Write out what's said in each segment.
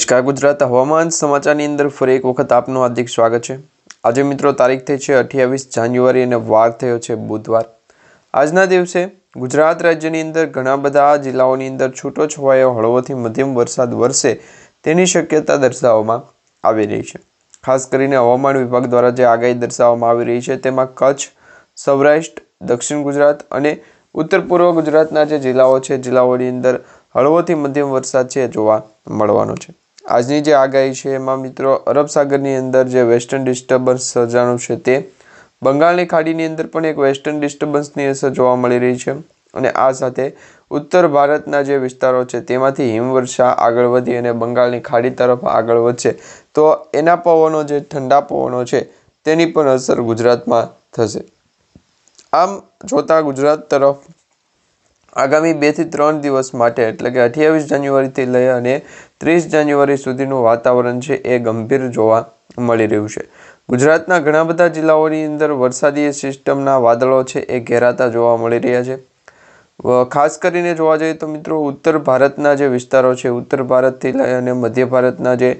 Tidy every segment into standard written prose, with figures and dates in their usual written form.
નમસ્કાર ગુજરાત હવામાન સમાચારની અંદર ફરી એક વખત આપનું હાર્દિક સ્વાગત છે। આજે મિત્રો તારીખ થઈ છે 28 જાન્યુઆરી અને વાર થયો છે બુધવાર। આજના દિવસે ગુજરાત રાજ્યની અંદર ઘણા બધા જિલ્લાઓની અંદર છૂટોછવાયો હળવોથી મધ્યમ વરસાદ વરસે તેની શક્યતા દર્શાવવામાં આવી રહી છે। ખાસ કરીને હવામાન વિભાગ દ્વારા જે આગાહી દર્શાવવામાં આવી રહી છે તેમાં કચ્છ, સૌરાષ્ટ્ર, દક્ષિણ ગુજરાત અને ઉત્તર પૂર્વ ગુજરાતના જે જિલ્લાઓ છે જિલ્લાઓની અંદર હળવોથી મધ્યમ વરસાદ છે જોવા મળવાનો છે। આજની જે આગાહી છે એમાં મિત્રો અરબ સાગરની અંદર જે વેસ્ટર્ન ડિસ્ટર્બન્સ સર્જાનું છે તે બંગાળની ખાડીની અંદર પણ એક વેસ્ટર્ન ડિસ્ટર્બન્સની અસર જોવા મળી રહી છે અને આ સાથે ઉત્તર ભારતના જે વિસ્તારો છે તેમાંથી હિમવર્ષા આગળ વધી અને બંગાળની ખાડી તરફ આગળ વધશે તો એના પવનો જે ઠંડા પવનો છે તેની પણ અસર ગુજરાતમાં થશે। આમ જોતા ગુજરાત તરફ આગામી 2 થી 3 દિવસ માટે એટલે કે 28 જાન્યુઆરીથી લઈ અને 30 જાન્યુઆરી સુધીનું વાતાવરણ છે એ ગંભીર જોવા મળી રહ્યું છે। ગુજરાતના ઘણા બધા જિલ્લાઓની અંદર વરસાદી સિસ્ટમના વાદળો છે એ ઘેરાતા જોવા મળી રહ્યા છે। ખાસ કરીને જોવા જઈએ તો મિત્રો ઉત્તર ભારતના જે વિસ્તારો છે ઉત્તર ભારતથી લઈ અને મધ્ય ભારતના જે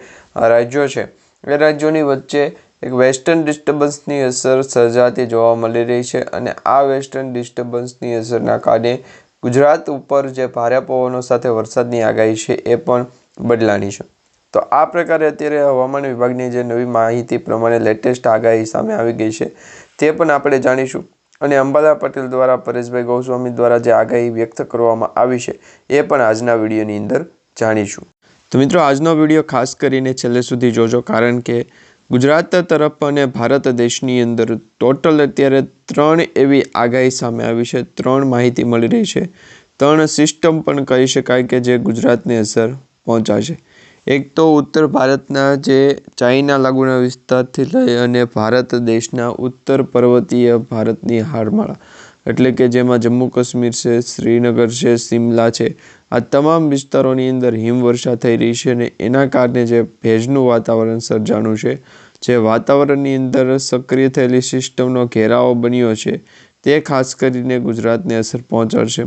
રાજ્યો છે એ રાજ્યોની વચ્ચે એક વેસ્ટર્ન ડિસ્ટર્બન્સની અસર સર્જાતી જોવા મળી રહી છે અને આ વેસ્ટર્ન ડિસ્ટર્બન્સની અસરના કારણે ગુજરાત ઉપર જે ભારે પવનો સાથે વરસાદની આગાહી છે એ પણ બદલાની છે। તો આ પ્રકારે અત્યારે હવામાન વિભાગની જે નવી માહિતી પ્રમાણે લેટેસ્ટ આગાહી સામે આવી ગઈ છે તે પણ આપણે જાણીશું અને અંબાલા પટેલ દ્વારા પરેશભાઈ ગોસ્વામી દ્વારા જે આગાહી વ્યક્ત કરવામાં આવી છે એ પણ આજના વિડીયોની અંદર જાણીશું। તો મિત્રો આજનો વિડીયો ખાસ કરીને છેલ્લે સુધી જોજો કારણ કે ગુજરાત તરફ અને ભારત દેશની અંદર ટોટલ અત્યારે 3 એવી આગાહી સામે આવી છે, 3 માહિતી મળી રહી છે, 3 સિસ્ટમ પણ કહી શકાય કે જે ગુજરાતને અસર પહોંચાડશે। એક તો ઉત્તર ભારતના જે ચાઇના લાગુના વિસ્તારથી લઈ અને ભારત દેશના ઉત્તર પર્વતીય ભારતની હારમાળા એટલે કે જેમાં જમ્મુ કાશ્મીર છે, શ્રીનગર છે, શિમલા છે, આ તમામ વિસ્તારોની અંદર હિમવર્ષા થઈ રહી છે અને એના કારણે જે ભેજનું વાતાવરણ સર્જાનું છે, જે વાતાવરણની અંદર સક્રિય થયેલી સિસ્ટમનો ઘેરાવો બન્યો છે તે ખાસ કરીને ગુજરાતને અસર પહોંચાડશે।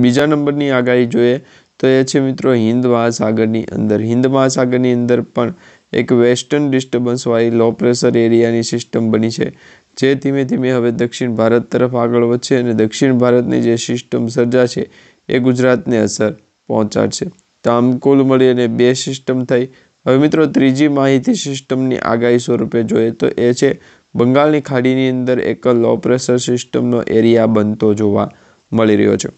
બીજા નંબરની આગાહી જોઈએ તો એ છે મિત્રો હિન્દ મહાસાગરની અંદર પણ એક વેસ્ટર્ન ડિસ્ટર્બન્સવાળી લો પ્રેશર એરિયાની સિસ્ટમ બની છે જે ધીમે ધીમે હવે દક્ષિણ ભારત તરફ આગળ વધશે અને દક્ષિણ ભારતની જે સિસ્ટમ સર્જાશે એ ગુજરાતને અસર પહોંચાડશે। તો આમ કુલ મળીને 2 સિસ્ટમ થઈ। હવે મિત્રો ત્રીજી માહિતી સિસ્ટમની આગાહી સ્વરૂપે જોઈએ તો એ છે બંગાળની ખાડીની અંદર એક લો પ્રેશર સિસ્ટમનો એરિયા બનતો જોવા મળી રહ્યો છે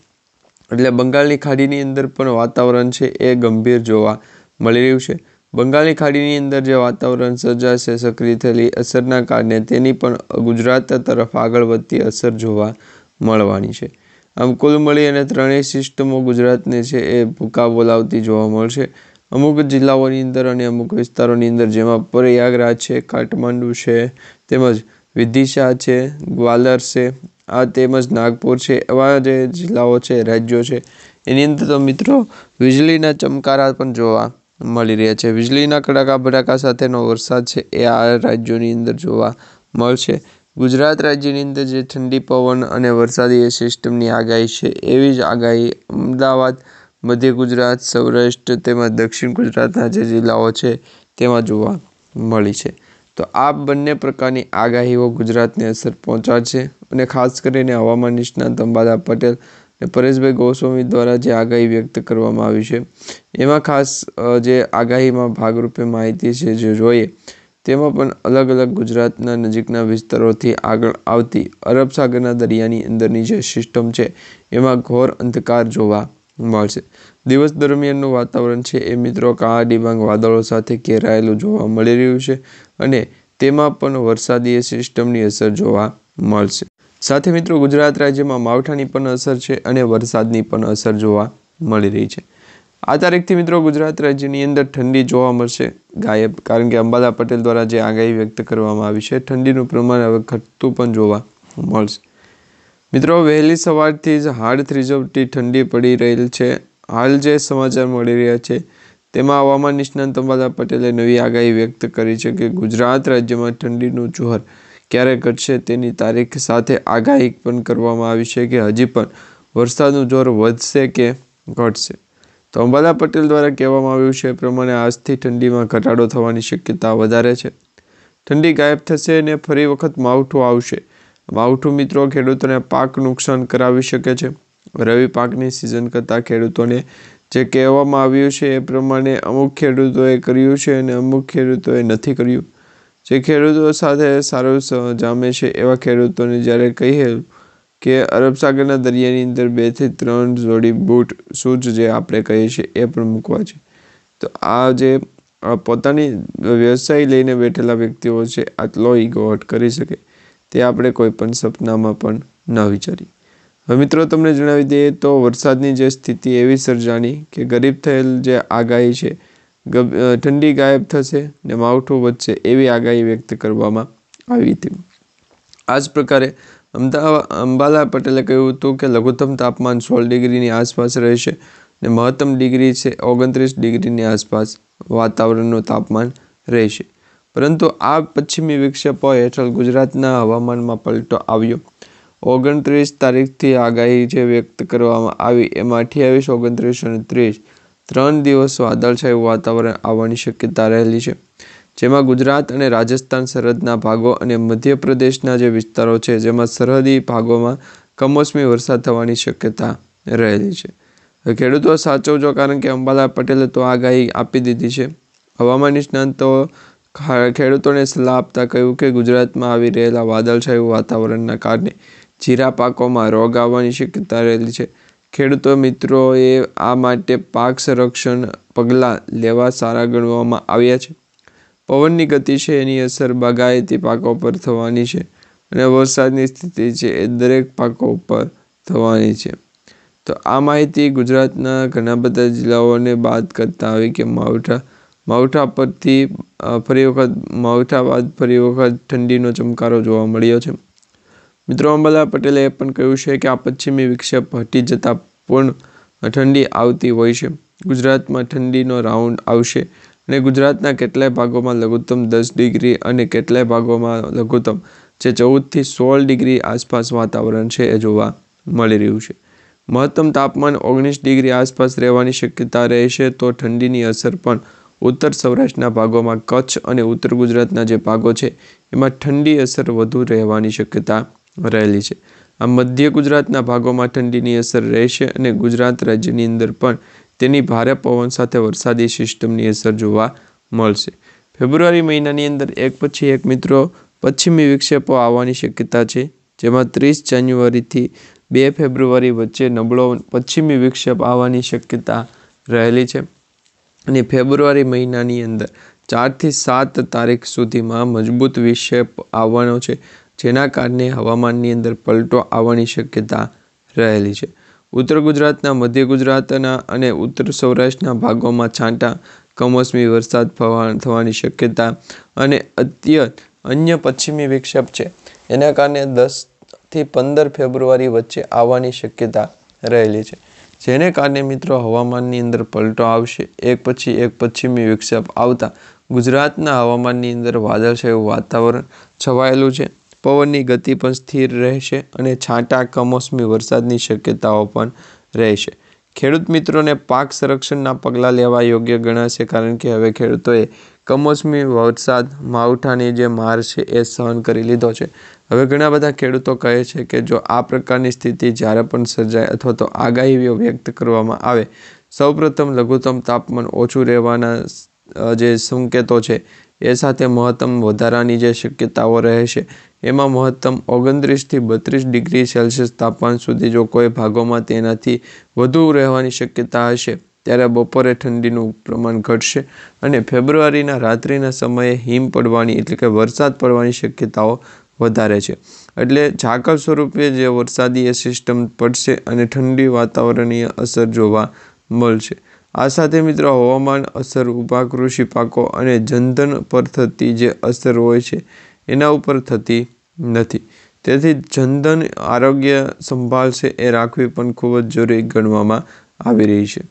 એટલે બંગાળની ખાડીની અંદર પણ વાતાવરણ છે એ ગંભીર જોવા મળી રહ્યું છે। બંગાળની ખાડીની અંદર જે વાતાવરણ સર્જાશે સક્રિય થયેલી અસરના કારણે તેની પણ ગુજરાત તરફ આગળ વધતી અસર જોવા મળવાની છે। આમ કુલ મળી અને 3 સિસ્ટમો ગુજરાતને છે એ ભૂકા બોલાવતી જોવા મળશે। અમુક જિલ્લાઓની અંદર અને અમુક વિસ્તારોની અંદર જેમાં પ્રયાગરાજ છે, કાઠમાંડુ છે, તેમજ વિદિશા છે, ગ્વાલર છે, આ તેમજ નાગપુર છે, એવા જે જિલ્લાઓ છે રાજ્યો છે એની અંદર તો મિત્રો વીજળીના ચમકારા પણ જોવા મળી રહ્યા છે। વીજળીના કડાકા ભડાકા સાથેનો વરસાદ છે એ આ રાજ્યોની અંદર જોવા મળશે। ગુજરાત રાજ્યની અંદર જે ઠંડી પવન અને વરસાદી સિસ્ટમની આગાહી છે એવી જ આગાહી અમદાવાદ, મધ્ય ગુજરાત, સૌરાષ્ટ્ર તેમજ દક્ષિણ ગુજરાતના જે જિલ્લાઓ છે તેમાં જોવા મળી છે। તો આ બંને પ્રકારની આગાહીઓ ગુજરાતને અસર પહોંચાડશે અને ખાસ કરીને હવામાન નિષ્ણાત અંબાલા પટેલ અને પરેશભાઈ ગોસ્વામી દ્વારા જે આગાહી વ્યક્ત કરવામાં આવી છે એમાં ખાસ જે આગાહીમાં ભાગરૂપે માહિતી છે જે જોઈએ તેમાં પણ અલગ અલગ ગુજરાતના નજીકના વિસ્તારોથી આગળ આવતી અરબ સાગરના દરિયાની અંદરની જે સિસ્ટમ છે એમાં ઘોર અંધકાર જોવા મળશે। દિવસ દરમિયાનનું વાતાવરણ છે એ મિત્રો કાળા ડિબાંગ વાદળો સાથે ઘેરાયેલું જોવા મળી રહ્યું છે અને તેમાં પણ વરસાદી સિસ્ટમની અસર જોવા મળશે। સાથે મિત્રો ગુજરાત રાજ્યમાં માવઠાની પણ અસર છે અને વરસાદની પણ અસર જોવા મળી રહી છે। આ તારીખથી મિત્રો ગુજરાત રાજ્યની અંદર ઠંડી જોવા મળશે ગાયબ કારણ કે અંબાલા પટેલ દ્વારા જે આગાહી વ્યક્ત કરવામાં આવી છે ઠંડીનું પ્રમાણ હવે ઘટતું પણ જોવા મળશે। મિત્રો વહેલી સવારથી જ હાડ થીજવતી ઠંડી પડી રહેલ છે। હાલ જે સમાચાર મળી રહ્યા છે તેમાં હવામાન નિષ્ણાત અંબાલા પટેલે નવી આગાહી વ્યક્ત કરી છે કે ગુજરાત રાજ્યમાં ઠંડીનું જોર ક્યારે ઘટશે તેની તારીખ સાથે આગાહી પણ કરવામાં આવી છે કે હજી પણ વરસાદનું જોર વધશે કે ઘટશે। તો અંબાલા પટેલ દ્વારા કહેવામાં આવ્યું છે એ પ્રમાણે આજથી ઠંડીમાં ઘટાડો થવાની શક્યતા વધારે છે. ઠંડી ગાયબ થશે અને ફરી વખત માવઠું આવશે. માવઠું મિત્રો ખેડૂતોને પાક નુકસાન કરાવી શકે છે. રવિ પાકની સિઝન કરતાં ખેડૂતોને જે કહેવામાં આવ્યું છે એ પ્રમાણે અમુક ખેડૂતોએ કર્યું છે અને અમુક ખેડૂતોએ નથી કર્યું. જે ખેડૂતો સાથે સારું જામે છે એવા ખેડૂતોને જ્યારે કહીએ કે અરબ સાગરના દરિયાની અંદર 2 થી 3 જોડી બૂટ શૂઝ જે આપણે કહીએ છીએ એ પણ મૂકવા છે. તો આ જે પોતાની વ્યવસાય લઈને બેઠેલા વ્યક્તિઓ છે આટલો ઈગો હટ કરી શકે તે આપણે કોઈ પણ સપનામાં પણ ન વિચારીએ. હવે મિત્રો તમને જણાવી દઈએ તો વરસાદની જે સ્થિતિ એવી સર્જાણી કે ગરીબ થયેલ જે આગાહી છે ઠંડી ગાયબ થશે ને માવઠું વધશે એવી આગાહી વ્યક્ત કરવામાં આવી હતી. આ જ પ્રકારે અંબાલા પટેલે કહ્યું હતું કે લઘુત્તમ તાપમાન 16 ડિગ્રીની આસપાસ રહેશે ને મહત્તમ ડિગ્રી છે 29 ડિગ્રીની આસપાસ વાતાવરણનું તાપમાન રહેશે. પરંતુ આ પશ્ચિમી વિક્ષેપો હેઠળ ગુજરાતના હવામાનમાં પલટો આવ્યો. 29 તારીખથી આગાહી જે વ્યક્ત કરવામાં આવી એમાં 28, 29 અને 30 3 દિવસ વાદળછાયું વાતાવરણ આવવાની શક્યતા રહેલી છે. જેમાં ગુજરાત અને રાજસ્થાન સરહદના ભાગો અને મધ્યપ્રદેશના જે વિસ્તારો છે જેમાં સરહદી ભાગોમાં કમોસમી વરસાદ થવાની શક્યતા રહેલી છે. ખેડૂતો સાચવજો, કારણ કે અંબાલા પટેલે તો આગાહી આપી દીધી છે. હવામાન નિષ્ણાતો ખેડૂતોને સલાહ આપતા કહ્યું કે ગુજરાતમાં આવી રહેલા વાદળછાયું વાતાવરણના કારણે જીરા પાકોમાં રોગ આવવાની શક્યતા રહેલી છે. ખેડૂતો મિત્રોએ આ માટે પાક સંરક્ષણ પગલાં લેવા સારા ગણવામાં આવ્યા છે. પવનની ગતિ છે એની અસર બાગાયતી પાકો પર થવાની છે અને વરસાદની સ્થિતિ છે એ દરેક પાકો પર થવાની છે. તો આ માહિતી ગુજરાતના ઘણા બધા જિલ્લાઓને બાદ કરતા આવી કે માવઠા પરથી માવઠા બાદ ફરી વખત ઠંડીનો ચમકારો જોવા મળ્યો છે. મિત્રો અંબાલા પટેલે એ પણ કહ્યું છે કે આ પશ્ચિમી વિક્ષેપ હટી જતાં પૂર્ણ ઠંડી આવતી હોય છે. ગુજરાતમાં ઠંડીનો રાઉન્ડ આવશે અને ગુજરાતના કેટલાય ભાગોમાં લઘુત્તમ 10 ડિગ્રી અને કેટલાય ભાગોમાં લઘુત્તમ જે 14 થી 16 ડિગ્રી આસપાસ વાતાવરણ છે એ જોવા મળી રહ્યું છે. મહત્તમ તાપમાન 19 ડિગ્રી આસપાસ રહેવાની શક્યતા રહેશે. તો ઠંડીની અસર પણ ઉત્તર સૌરાષ્ટ્રના ભાગોમાં, કચ્છ અને ઉત્તર ગુજરાતના જે ભાગો છે એમાં ઠંડી અસર વધુ રહેવાની શક્યતા રહેલી છે. આ મધ્ય ગુજરાતના ભાગોમાં ઠંડીની અસર રહેશે અને ગુજરાત રાજ્યની અંદર પણ તેની ભારે પવન સાથે વરસાદી સિસ્ટમની અસર જોવા મળશે. ફેબ્રુઆરી મહિનાની અંદર એક પછી એક મિત્રો પશ્ચિમી વિક્ષેપો આવવાની શક્યતા છે. જેમાં 30 જાન્યુઆરીથી 2 ફેબ્રુઆરી વચ્ચે નબળો પશ્ચિમી વિક્ષેપ આવવાની શક્યતા રહેલી છે અને ફેબ્રુઆરી મહિનાની અંદર 4 થી 7 તારીખ સુધીમાં મજબૂત વિક્ષેપ આવવાનો છે, જેના કારણે હવામાનની અંદર પલટો આવવાની શક્યતા રહેલી છે. ઉત્તર ગુજરાતના, મધ્ય ગુજરાતના અને ઉત્તર સૌરાષ્ટ્રના ભાગોમાં છાંટા કમોસમી વરસાદ થવાની શક્યતા અને અન્ય પશ્ચિમી વિક્ષેપ છે એના કારણે 10 થી 15 ફેબ્રુઆરી વચ્ચે આવવાની શક્યતા રહેલી છે. જેને કારણે મિત્રો હવામાનની અંદર પલટો આવશે. એક પછી એક પશ્ચિમી વિક્ષેપ આવતા ગુજરાતના હવામાનની અંદર વાદળછાયું વાતાવરણ છવાયેલું છે. પવનની ગતિ પણ સ્થિર રહેશે અને છાંટા કમોસમી વરસાદની શક્યતાઓ પણ રહેશે. ખેડૂત મિત્રોને પાક સંરક્ષણના પગલાં લેવા યોગ્ય ગણાશે, કારણ કે હવે ખેડૂતોએ કમોસમી વરસાદ, માવઠાની જે માર છે એ સહન કરી લીધો છે. હવે ઘણા બધા ખેડૂતો કહે છે કે જો આ પ્રકારની સ્થિતિ જ્યારે પણ સર્જાય અથવા તો આગાહીઓ વ્યક્ત કરવામાં આવે, સૌપ્રથમ લઘુત્તમ તાપમાન ઓછું રહેવાના જે સંકેતો છે એ સાથે મહત્તમ વધારાની જે શક્યતાઓ રહેશે એમાં મહત્તમ 29 થી 32 ડિગ્રી સેલ્સિયસ તાપમાન સુધી જો કોઈ ભાગોમાં તેનાથી વધુ રહેવાની શક્યતા હશે ત્યારે બપોરે ઠંડીનું પ્રમાણ ઘટશે અને ફેબ્રુઆરીના રાત્રિના સમયે હિમ પડવાની એટલે કે વરસાદ પડવાની શક્યતાઓ વધારે છે. એટલે ઝાકળ સ્વરૂપે જે વરસાદી સિસ્ટમ પડશે અને ઠંડી વાતાવરણીય અસર જોવા મળશે. આ સાથે મિત્રો હવામાન અસર ઊભા કૃષિ પાકો અને જનધન પર થતી જે અસર હોય છે એના ઉપર થતી નથી. તેથી જનધન આરોગ્ય સંભાળ છે એ રાખવી પણ ખૂબ જ જરૂરી ગણવામાં આવી રહી છે.